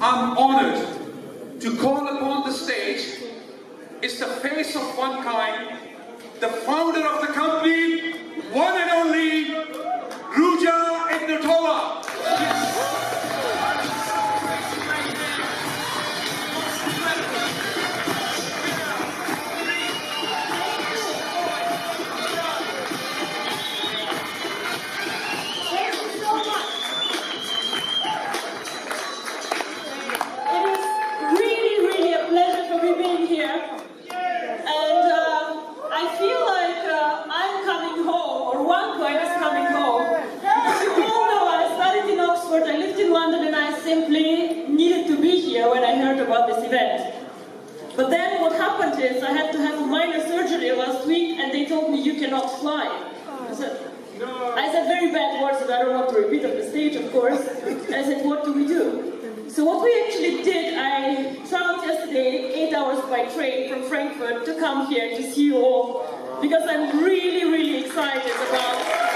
I'm honored to call upon the stage is the face of one kind, the founder of the company, one and only Ruja London. When I heard about this event. But then what happened is I had to have a minor surgery last week and they told me you cannot fly. I said very bad words that I don't want to repeat on the stage, of course. I said, what do we do? So what we actually did, I traveled yesterday 8 hours by train from Frankfurt to come here to see you all because I'm really, really excited about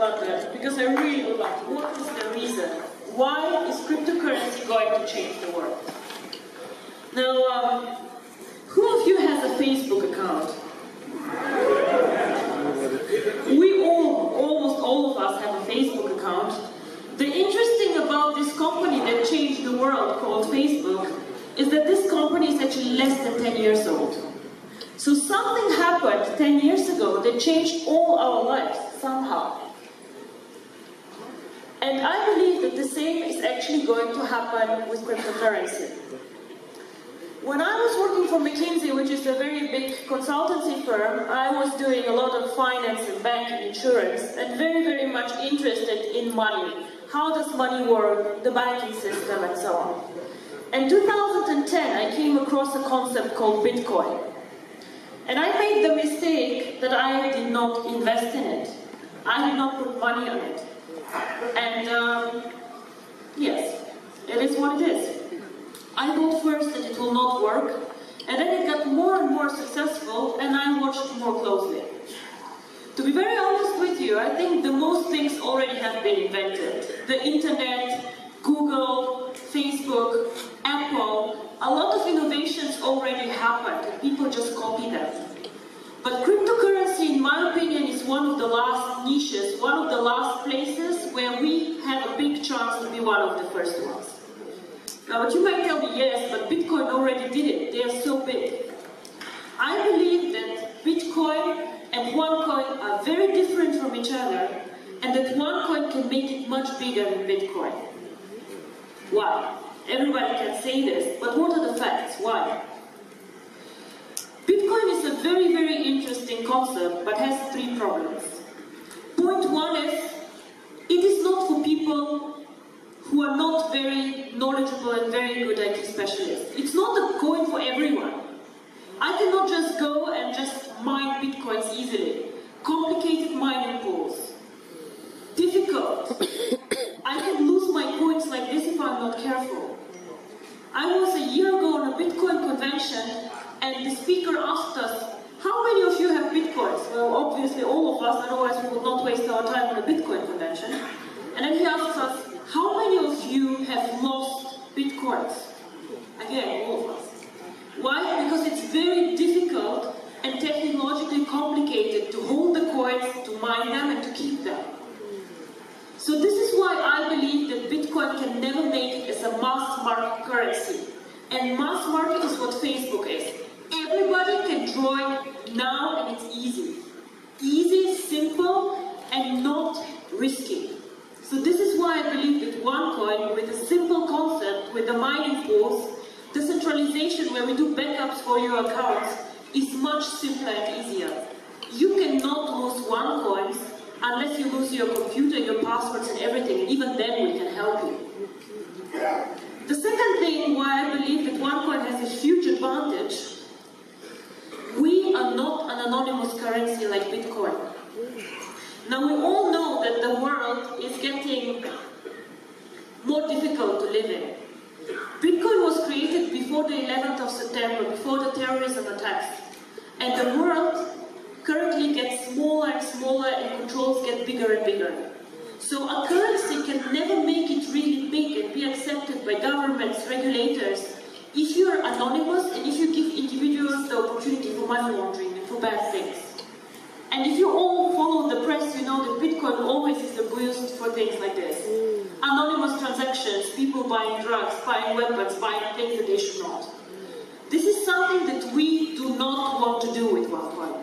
London, because I really would like to. What is the reason? Why is cryptocurrency going to change the world? Now, who of you has a Facebook account? We almost all of us have a Facebook account. The interesting about this company that changed the world called Facebook is that this company is actually less than 10 years old. So something happened 10 years ago that changed all our lives somehow. And I believe that the same is actually going to happen with cryptocurrency. When I was working for McKinsey, which is a very big consultancy firm, I was doing a lot of finance and banking insurance and very, very much interested in money. How does money work, the banking system, and so on. In 2010, I came across a concept called Bitcoin. And I made the mistake that I did not invest in it. I did not put money on it. And yes, it is what it is. I thought first that it will not work, and then it got more and more successful, and I watched more closely. To be very honest with you, I think the most things already have been invented. The internet, Google, Facebook, Apple, a lot of innovations already happened, and people just copy them. But cryptocurrency, in my opinion, is one of the last niches, one of the last places where we have a big chance to be one of the first ones. Now, but you might tell me, yes, but Bitcoin already did it. They are so big. I believe that Bitcoin and OneCoin are very different from each other, and that OneCoin can make it much bigger than Bitcoin. Why? Everybody can say this, but what are the facts? Why? Bitcoin is a very, very interesting concept, but has three problems. Point one is, it is not for people who are not very knowledgeable and very good IT specialists. It's not a coin for everyone. I cannot just go and just mine Bitcoins easily. Complicated mining pools. Difficult. I can lose my coins like this if I'm not careful. I was a year ago on a Bitcoin convention, and the speaker asked us, how many of you have Bitcoins? Well, obviously all of us, otherwise we would not waste our time on a Bitcoin convention. And then he asked us, how many of you have lost Bitcoins? Again, all of us. Why? Because it's very difficult and technologically complicated to hold the coins, to mine them, and to keep them. So this is why I believe that Bitcoin can never make it as a mass market currency. And mass market is what Facebook is. Everybody can join now, and it's easy. Easy, simple, and not risky. So this is why I believe that OneCoin, with a simple concept, with the mining pools, decentralization where we do backups for your accounts, is much simpler and easier. You cannot lose OneCoins unless you lose your computer, your passwords, and everything, and even then we can help you. The second thing why I believe that OneCoin has a huge advantage, we are not an anonymous currency like Bitcoin. Now we all know that the world is getting more difficult to live in. Bitcoin was created before the 11th of September, before the terrorism attacks. And the world currently gets smaller and smaller and controls get bigger and bigger. So a currency can never make it really big and be accepted by governments, regulators, if you are anonymous and if you give individuals the opportunity for money laundering and for bad things. And if you all follow the press, you know that Bitcoin always is abused for things like this. Anonymous transactions, people buying drugs, buying weapons, buying things that they should not. This is something that we do not want to do with OneCoin.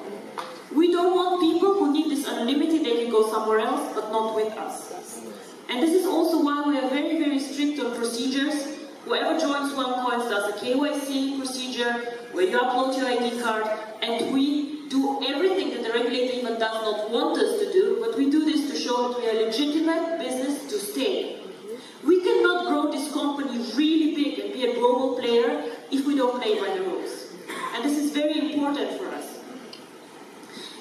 We don't want people who need this anonymity, they can go somewhere else, but not with us. And this is also why we are very, very strict on procedures. Whoever joins OneCoin does a KYC procedure, where you upload your ID card, and we do everything that the regulator even does not want us to do, but we do this to show that we are a legitimate business to stay. We cannot grow this company really big and be a global player if we don't play by the rules. And this is very important for us.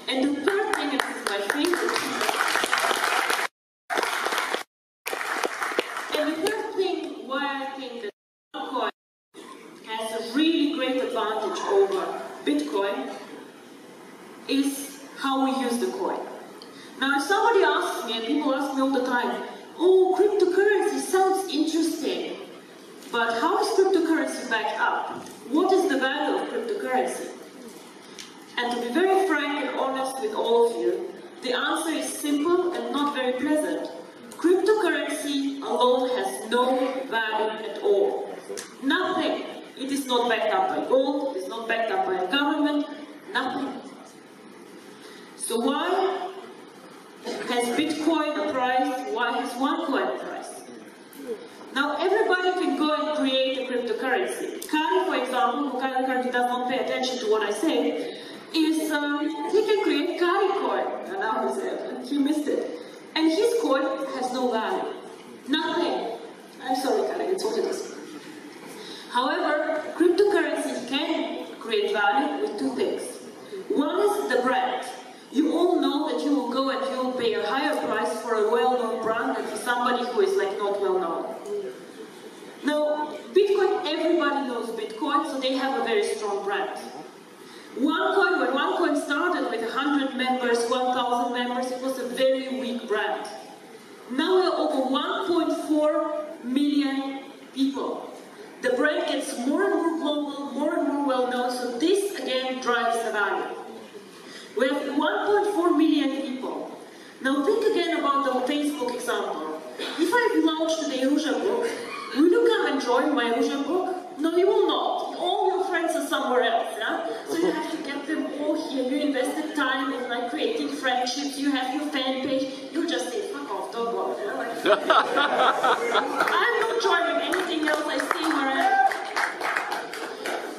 And the third thing, and this is my favorite, and the third thing why I think that OneCoin has a really great advantage over Bitcoin is how we use the coin. Now if somebody asks me, and people ask me all the time, oh, cryptocurrency sounds interesting, but how is cryptocurrency backed up? What is the value of cryptocurrency? And to be very frank and honest with all of you, the answer is simple and not very pleasant. Cryptocurrency alone has no value at all. Nothing. It is not backed up by gold, it is not backed up by a government, nothing. So why has Bitcoin a price? Why has OneCoin a price? Now everybody can go and create a cryptocurrency. Kari, for example, who currently does not pay attention to what I say, is he can create Kari coin. And now he missed it. And his coin has no value. Nothing. I'm sorry, Kari, it's what it is. However, cryptocurrency can create value with two things. One is the brand. You all know that you will go and you will pay a higher price for a well-known brand than for somebody who is like not well-known. Now, Bitcoin, everybody knows Bitcoin, so they have a very strong brand. OneCoin, when OneCoin started with 100 members, 1,000 members, it was a very weak brand. Now we are over 1.4 million people. The brand gets more and more global, more and more well-known, so this again drives the value. We have 1.4 million people. Now think again about the Facebook example. If I launch today Ruja book, will you come and join my Ruja book? No, you will not. All your friends are somewhere else, yeah? So you have to get them all here. You invested time in like creating friendships, you have your fan page, you just say, fuck off, don't bother. Yeah? Like, I'm not joining anything else, I stay where I am.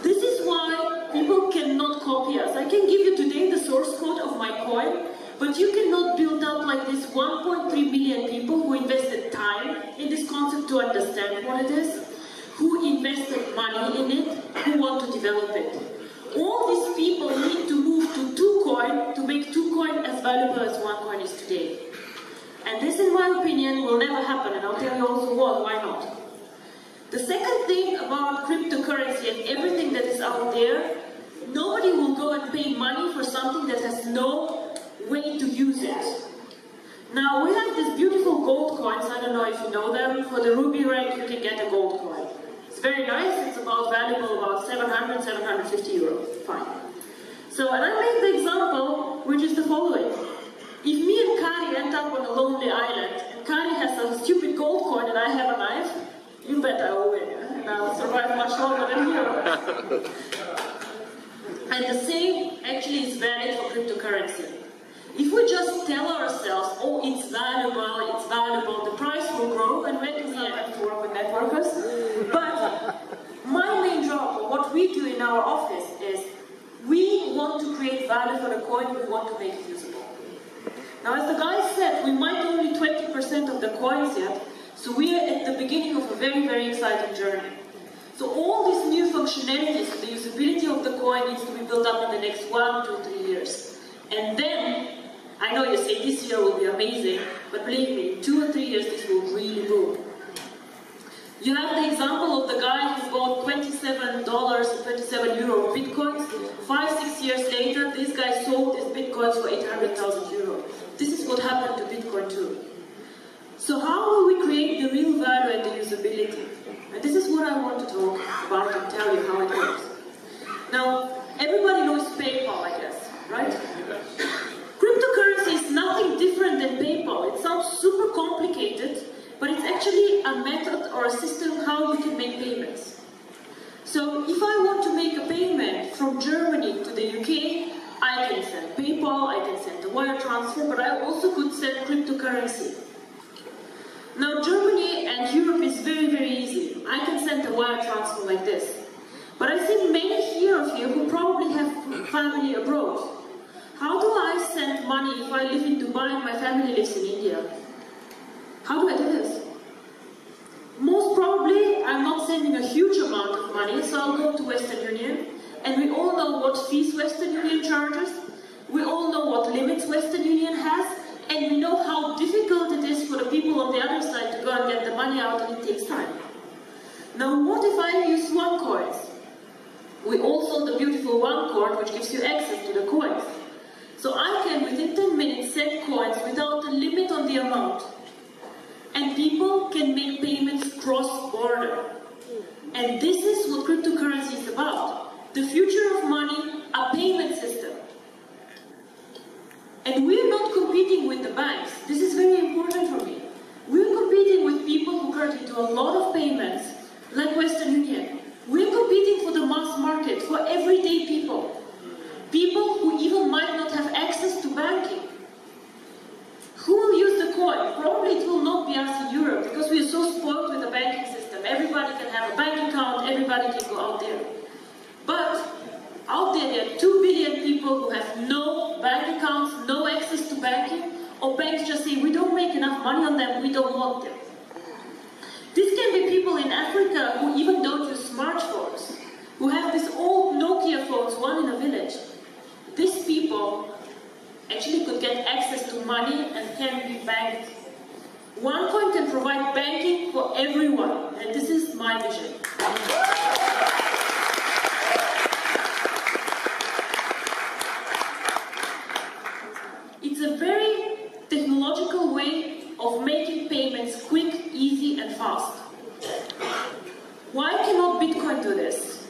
This is why people cannot copy us. I can give you today the source code of my coin, but you cannot build up like this 1.3 million people who invested time in this concept to understand what it is, who invested money in it, who want to develop it. All these people need to move to 2Coin to make 2Coin as valuable as OneCoin is today. And this, in my opinion, will never happen, and I'll tell you also why not. The second thing about cryptocurrency and everything that is out there, nobody will go and pay money for something that has no way to use it. Now, we have these beautiful gold coins, I don't know if you know them. For the ruby rank, you can get a gold coin. It's very nice, it's valuable about 700, 750 euros, fine. So, and I made the example, which is the following. If me and Kari end up on a lonely island, and Kari has a stupid gold coin and I have a knife, you bet I will win, and I will survive much longer than you. And the same actually is valid for cryptocurrency. If we just tell ourselves, oh, it's valuable, the price will grow, and when do we have to work with networkers? But my main job, or what we do in our office, is we want to create value for the coin, we want to make it usable. Now, as the guy said, we might only 20% of the coins yet, so we are at the beginning of a very, very exciting journey. So all these new functionalities, the usability of the coin needs to be built up in the next 1, 2, 3 years. And then, I know you say this year will be amazing, but believe me, in 2 or 3 years this will really boom. You have the example of the guy who bought $27 and 27 euro bitcoins. 5-6 years later, this guy sold his bitcoins for 800,000 euro. This is what happened to Bitcoin too. So how will we create the real value and the usability? And this is what I want to talk about and tell you how it works. Now, everybody knows PayPal, I guess, right? Cryptocurrency is nothing different than PayPal. It sounds super complicated, but it's actually a method or a system how you can make payments. So if I want to make a payment from Germany to the UK, I can send PayPal, I can send a wire transfer, but I also could send cryptocurrency. Now Germany and Europe is very, very easy. I can send a wire transfer like this. But I think many here of you who probably have family abroad. How do I send money if I live in Dubai and my family lives in India? How do I do this? Most probably, I'm not sending a huge amount of money, so I'll go to Western Union. And we all know what fees Western Union charges. We all know what limits Western Union has. And we know how difficult it is for the people on the other side to go and get the money out, and it takes time. Now, what if I use OneCoins? We also the beautiful OneCoin, which gives you access to the coins. So I can, within 10 minutes, send coins without a limit on the amount. And people can make payments cross-border. And this is what cryptocurrency is about. The future of money, a payment system. And we're not competing with the banks. This is very important for me. We're competing with people who currently do a lot of payments, like Western Union. We're competing for the mass market, for everyday people. People who even might not have access to banking. Who will use the coin? Probably it will not be us in Europe, because we are so spoiled with the banking system. Everybody can have a bank account, everybody can go out there. But out there are 2 billion people who have no bank accounts, no access to banking, or banks just say, we don't make enough money on them, we don't want them. This can be people in Africa who even don't use smartphones, who have these old Nokia phones, one in a village. These people actually could get access to money and can be banked. OneCoin can provide banking for everyone, and this is my vision. It's a very technological way of making payments quick, easy, and fast. Why cannot Bitcoin do this?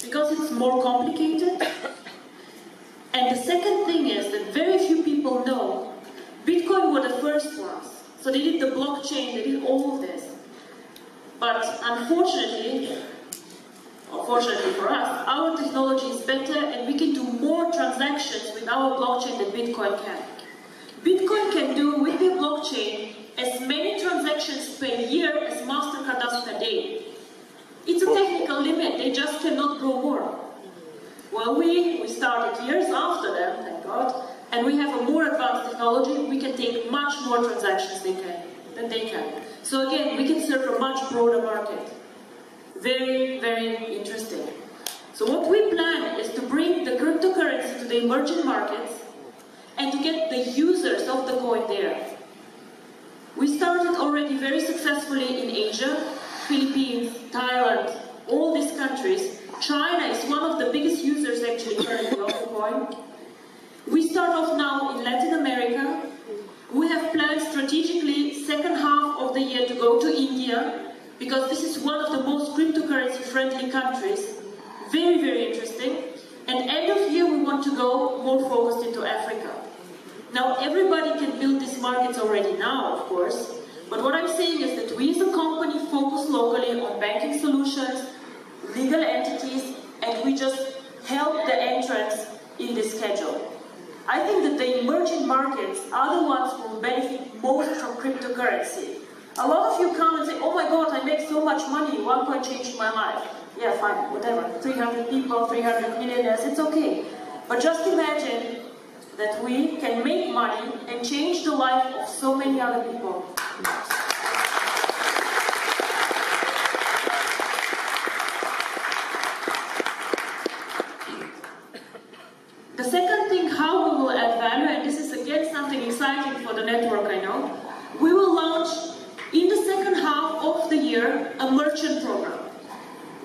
Because it's more complicated. And the second thing is that very few people know Bitcoin were the first ones. So they did the blockchain, they did all of this. But unfortunately, or fortunately for us, our technology is better and we can do more transactions with our blockchain than Bitcoin can. Bitcoin can do with the blockchain as many transactions per year as MasterCard does per day. It's a technical limit, they just cannot grow more. Well, we started years after them, thank God, and we have a more advanced technology. We can take much more transactions than they can. So again, we can serve a much broader market. Very, very interesting. So what we plan is to bring the cryptocurrency to the emerging markets and to get the users of the coin there. We started already very successfully in Asia, Philippines, Thailand, all these countries. China is one of the biggest users actually currently of the coin. We start off now in Latin America. We have planned strategically second half of the year to go to India, because this is one of the most cryptocurrency friendly countries. Very, very interesting. And end of year we want to go more focused into Africa. Now everybody can build these markets already now, of course. But what I'm saying is that we as a company focus locally on banking solutions, legal entities, and we just help the entrants in this schedule. I think that the emerging markets are the ones who will benefit most from cryptocurrency. A lot of you come and say, oh my God, I make so much money, OneCoin changed my life. Yeah, fine, whatever, 300 people, 300 millionaires, it's okay. But just imagine that we can make money and change the life of so many other people. The second thing, how we will add value, and this is again something exciting for the network, I know, we will launch in the second half of the year a merchant program.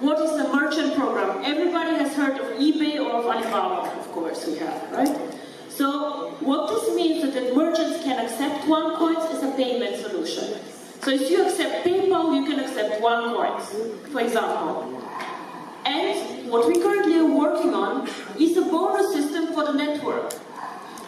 What is a merchant program? Everybody has heard of eBay or of Alibaba, of course we have, right? So what this means is that merchants can accept OneCoins as a payment solution. So if you accept PayPal, you can accept OneCoins, for example. And what we currently are working on is a bonus system for the network.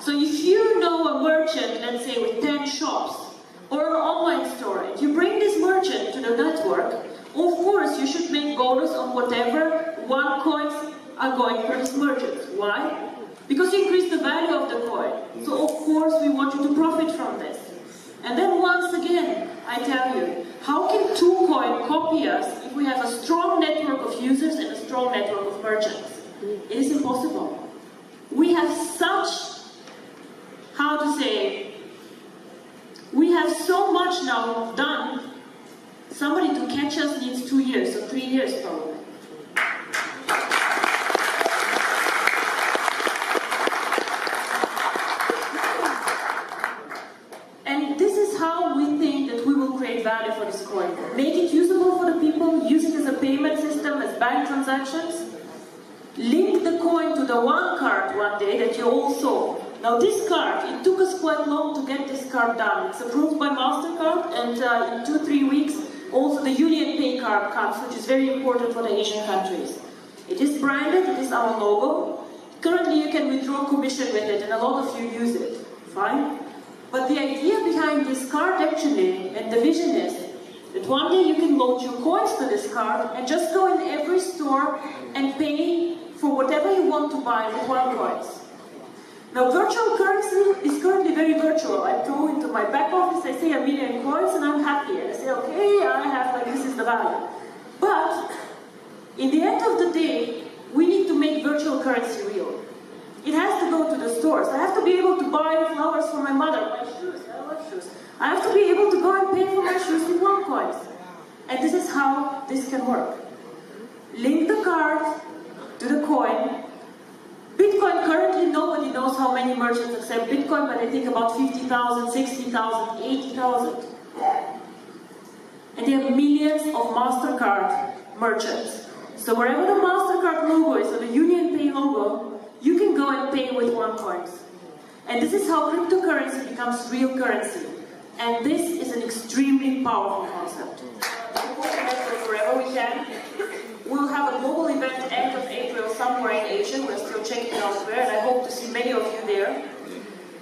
So if you know a merchant, let's say with 10 shops, or an online store, and you bring this merchant to the network, of course you should make bonus on whatever OneCoins are going for this merchant. Why? Because you increase the value of the coin. So of course we want you to profit from this. And then once again, I tell you, how can 2Coin copy us if we have a strong network of users and a strong network of merchants? It is impossible. We have such, how to say, we have so much now done. Somebody to catch us needs 2 years, or 3 years probably. And this is how we think that we will create value for this coin. Make it usable for the people, use it as a payment system, as bank transactions. Link the coin to the one card one day that you all saw. Now this card, it took us quite long to get this card done. It's approved by MasterCard, and in 2-3 weeks also the Union Pay card comes, which is very important for the Asian countries. It is branded, it is our logo. Currently you can withdraw commission with it, and a lot of you use it. Fine. But the idea behind this card actually, and the vision is, that one day you can load your coins to this card and just go in every store and pay for whatever you want to buy with OneCoins. Now virtual currency is currently very virtual. I go into my back office, I say 1 million coins and I'm happy. And I say, okay, I have, like, this is the value. But in the end of the day, we need to make virtual currency real. It has to go to the stores. I have to be able to buy flowers for my mother, my shoes, I love shoes. I have to be able to go and pay for my shoes with OneCoins. And this is how this can work. Link the card to the coin. Bitcoin, currently nobody knows how many merchants accept Bitcoin, but I think about 50,000, 60,000, 80,000. And there are millions of MasterCard merchants. So wherever the MasterCard logo is, or the Union Pay logo, you can go and pay with OneCoins. And this is how cryptocurrency becomes real currency. And this is an extremely powerful concept. Wherever we can. We'll have a global event end of April somewhere in Asia. We're still checking elsewhere, and I hope to see many of you there.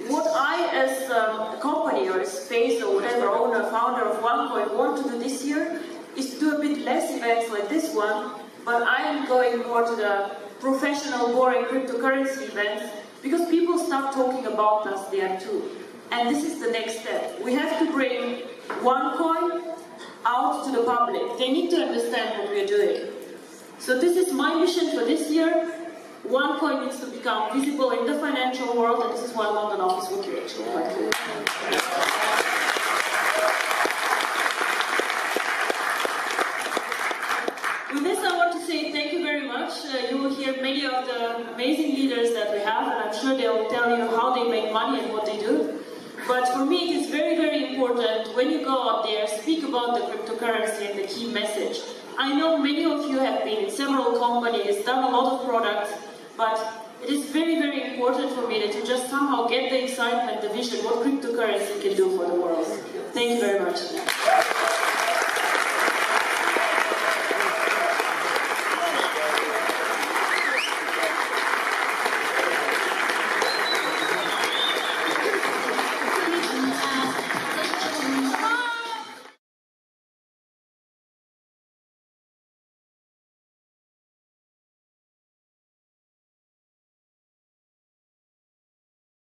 What I, as a company or as face or whatever owner, founder of OneCoin, want to do this year is to do a bit less events like this one, but I am going more to the professional, boring cryptocurrency events because people start talking about us there too. And this is the next step. We have to bring OneCoin out to the public. They need to understand what we're doing. So this is my mission for this year. OneCoin needs to become visible in the financial world, and this is why London office will be actually quite cool. With this, I want to say thank you very much. You will hear many of the amazing leaders that we have, and I'm sure they will tell you how they make money and what they do. But for me, it is very, very important when you go out there, speak about the cryptocurrency and the key message. I know many of you have been in several companies, done a lot of products, but it is very, very important for me that you just somehow get the excitement, the vision, what cryptocurrency can do for the world. Thank you very much.